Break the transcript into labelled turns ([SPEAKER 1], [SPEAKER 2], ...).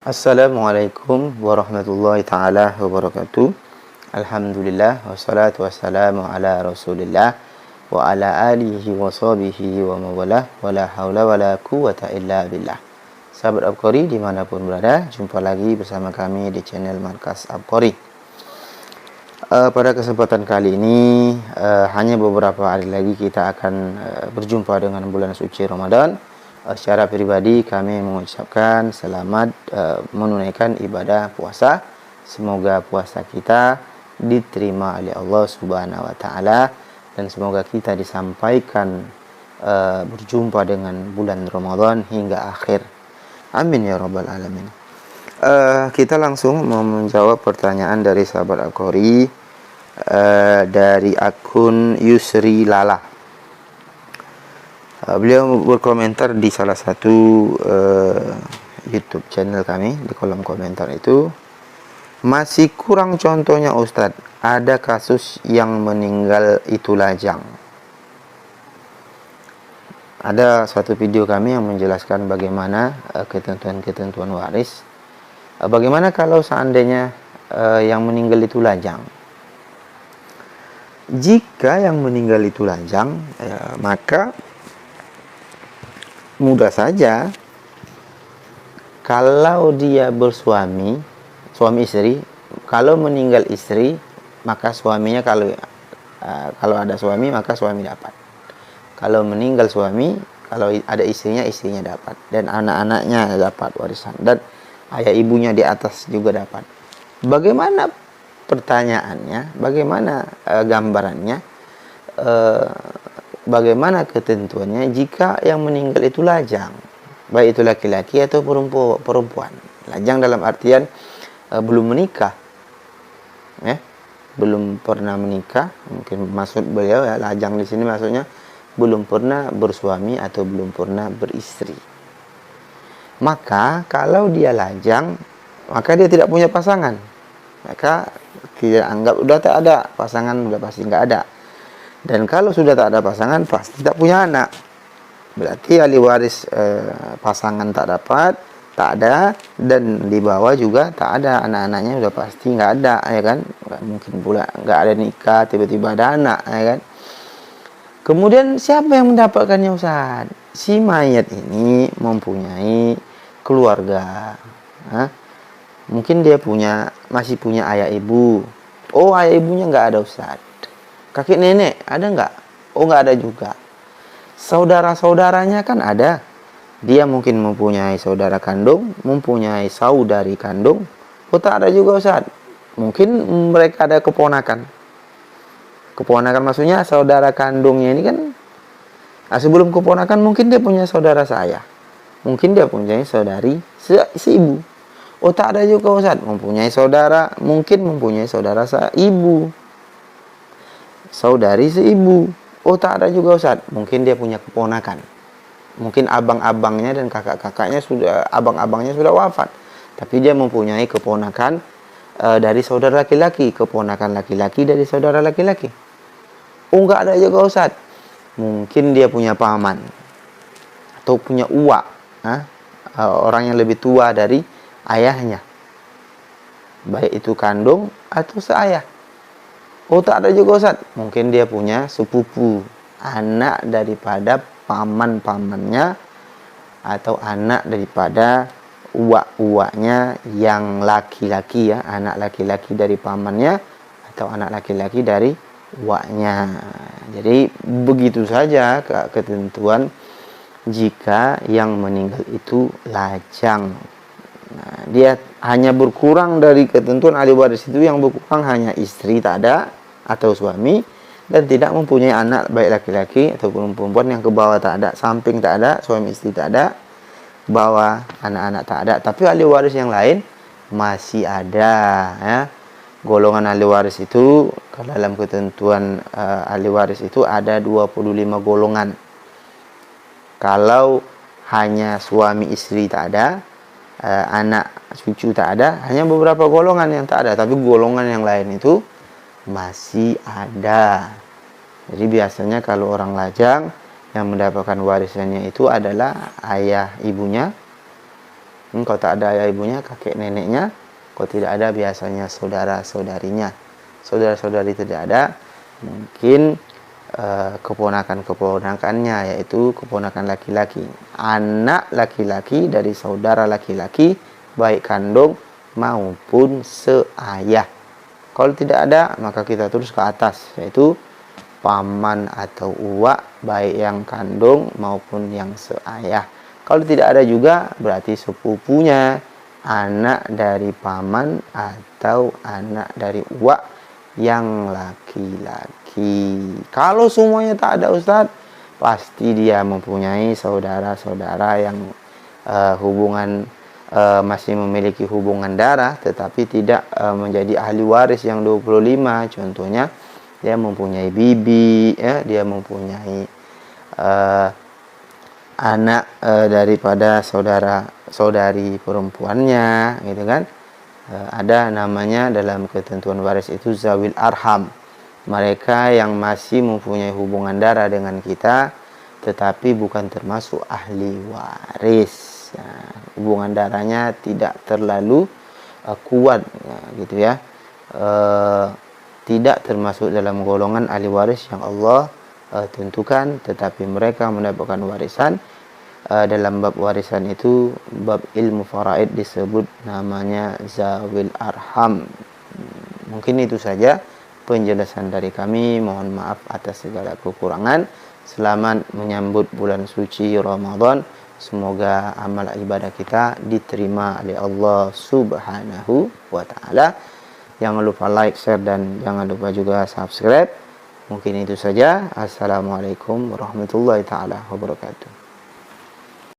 [SPEAKER 1] Assalamualaikum warahmatullahi ta'ala wabarakatuh. Alhamdulillah wassalatu wassalamu ala rasulillah wa ala alihi wa sahbihi wa mawalah wa la hawla wa la quwata illa billah. Sahabat Abqari dimanapun berada, jumpa lagi bersama kami di channel Markas Abqari. Pada kesempatan kali ini hanya beberapa hari lagi kita akan berjumpa dengan bulan suci Ramadan. Secara pribadi kami mengucapkan selamat menunaikan ibadah puasa. Semoga puasa kita diterima oleh Allah Subhanahu wa taala dan semoga kita disampaikan berjumpa dengan bulan Ramadan hingga akhir. Amin ya rabbal alamin. Kita langsung mau menjawab pertanyaan dari sahabat Al-Qori dari akun Yusri Lala. Beliau berkomentar di salah satu YouTube channel kami. Di kolom komentar itu, masih kurang contohnya Ustadz, ada kasus yang meninggal itu lajang. Ada suatu video kami yang menjelaskan bagaimana ketentuan-ketentuan waris. Bagaimana kalau seandainya yang meninggal itu lajang? Jika yang meninggal itu lajang, maka mudah saja. Kalau dia bersuami, suami istri, kalau meninggal istri, maka suaminya kalau ada suami maka suami dapat. Kalau meninggal suami, kalau ada istrinya, istrinya dapat, dan anak-anaknya dapat warisan, dan ayah ibunya di atas juga dapat. Bagaimana pertanyaannya? Bagaimana gambarannya? Bagaimana ketentuannya jika yang meninggal itu lajang, baik itu laki-laki atau perempuan. Lajang dalam artian belum menikah, belum pernah menikah. Mungkin maksud beliau ya, lajang di sini maksudnya belum pernah bersuami atau belum pernah beristri. Maka kalau dia lajang, maka dia tidak punya pasangan, maka kita anggap udah tak ada pasangan, udah pasti nggak ada. Dan kalau sudah tak ada pasangan, pasti tak punya anak. Berarti ahli waris pasangan tak dapat, tak ada, dan di bawah juga tak ada, anak-anaknya sudah pasti nggak ada, ya kan? Mungkin pula nggak ada nikah, tiba-tiba ada anak, ya kan? Kemudian siapa yang mendapatkannya, Ustaz? Si mayat ini mempunyai keluarga. Mungkin dia masih punya ayah ibu. Oh, ayah ibunya nggak ada, Ustaz. Kakek nenek ada nggak? Oh, nggak ada juga. Saudara-saudaranya kan ada. Dia mungkin mempunyai saudara kandung, mempunyai saudari kandung. Oh, tak ada juga, Ustaz. Mungkin mereka ada keponakan. Keponakan maksudnya saudara kandungnya ini kan, sebelum keponakan mungkin dia punya saudara saya. Mungkin dia punya saudari seibu. Oh, tak ada juga, Ustaz. Mempunyai saudara, mungkin mempunyai saudara ibu, saudari seibu. Oh, tak ada juga, Ustaz. Mungkin dia punya keponakan. Mungkin abang-abangnya dan kakak-kakaknya abang-abangnya sudah wafat. Tapi dia mempunyai keponakan dari saudara laki-laki, keponakan laki-laki dari saudara laki-laki. Oh, enggak ada juga, Ustaz. Mungkin dia punya paman atau punya uak, orang yang lebih tua dari ayahnya, baik itu kandung atau seayah. Oh, tak ada juga, Ustaz. Mungkin dia punya sepupu, anak daripada paman-pamannya atau anak daripada uak-uaknya yang laki-laki, ya, anak laki-laki dari pamannya atau anak laki-laki dari uaknya. Jadi begitu saja ketentuan jika yang meninggal itu lajang. Nah, dia hanya berkurang dari ketentuan ahli waris itu, yang berkurang hanya istri tak ada atau suami, dan tidak mempunyai anak baik laki-laki ataupun perempuan, yang ke bawah tak ada, samping tak ada, suami istri tak ada, bawah anak-anak tak ada. Tapi ahli waris yang lain masih ada, ya. Golongan ahli waris itu, kalau dalam ketentuan ahli waris itu ada 25 golongan. Kalau hanya suami istri tak ada, anak cucu tak ada, hanya beberapa golongan yang tak ada, tapi golongan yang lain itu masih ada. Jadi biasanya kalau orang lajang, yang mendapatkan warisannya itu adalah ayah ibunya, Kalau tak ada ayah ibunya, kakek neneknya. Kalau tidak ada, biasanya saudara saudarinya. Saudara saudari tidak ada, mungkin keponakan-keponakannya, yaitu keponakan laki-laki, anak laki-laki dari saudara laki-laki, baik kandung maupun seayah. Kalau tidak ada, maka kita terus ke atas, yaitu paman atau uwak, baik yang kandung maupun yang seayah. Kalau tidak ada juga, berarti sepupunya, anak dari paman atau anak dari uwak yang laki-laki. Kalau semuanya tak ada, Ustadz, pasti dia mempunyai saudara-saudara yang hubungan masih memiliki hubungan darah, tetapi tidak menjadi ahli waris yang 25. Contohnya, dia mempunyai bibi, ya, dia mempunyai anak daripada saudari perempuannya, gitu kan. Ada namanya dalam ketentuan waris itu zawil arham, mereka yang masih mempunyai hubungan darah dengan kita tetapi bukan termasuk ahli waris. Hubungan darahnya tidak terlalu kuat, gitu ya. Tidak termasuk dalam golongan ahli waris yang Allah tentukan, tetapi mereka mendapatkan warisan. Dalam bab warisan itu, bab ilmu faraid disebut namanya zawil arham. Mungkin itu saja penjelasan dari kami. Mohon maaf atas segala kekurangan. Selamat menyambut bulan suci Ramadan. Semoga amal ibadah kita diterima oleh Allah Subhanahu wa taala. Jangan lupa like, share, dan jangan lupa juga subscribe. Mungkin itu saja. Assalamualaikum warahmatullahi taala wabarakatuh.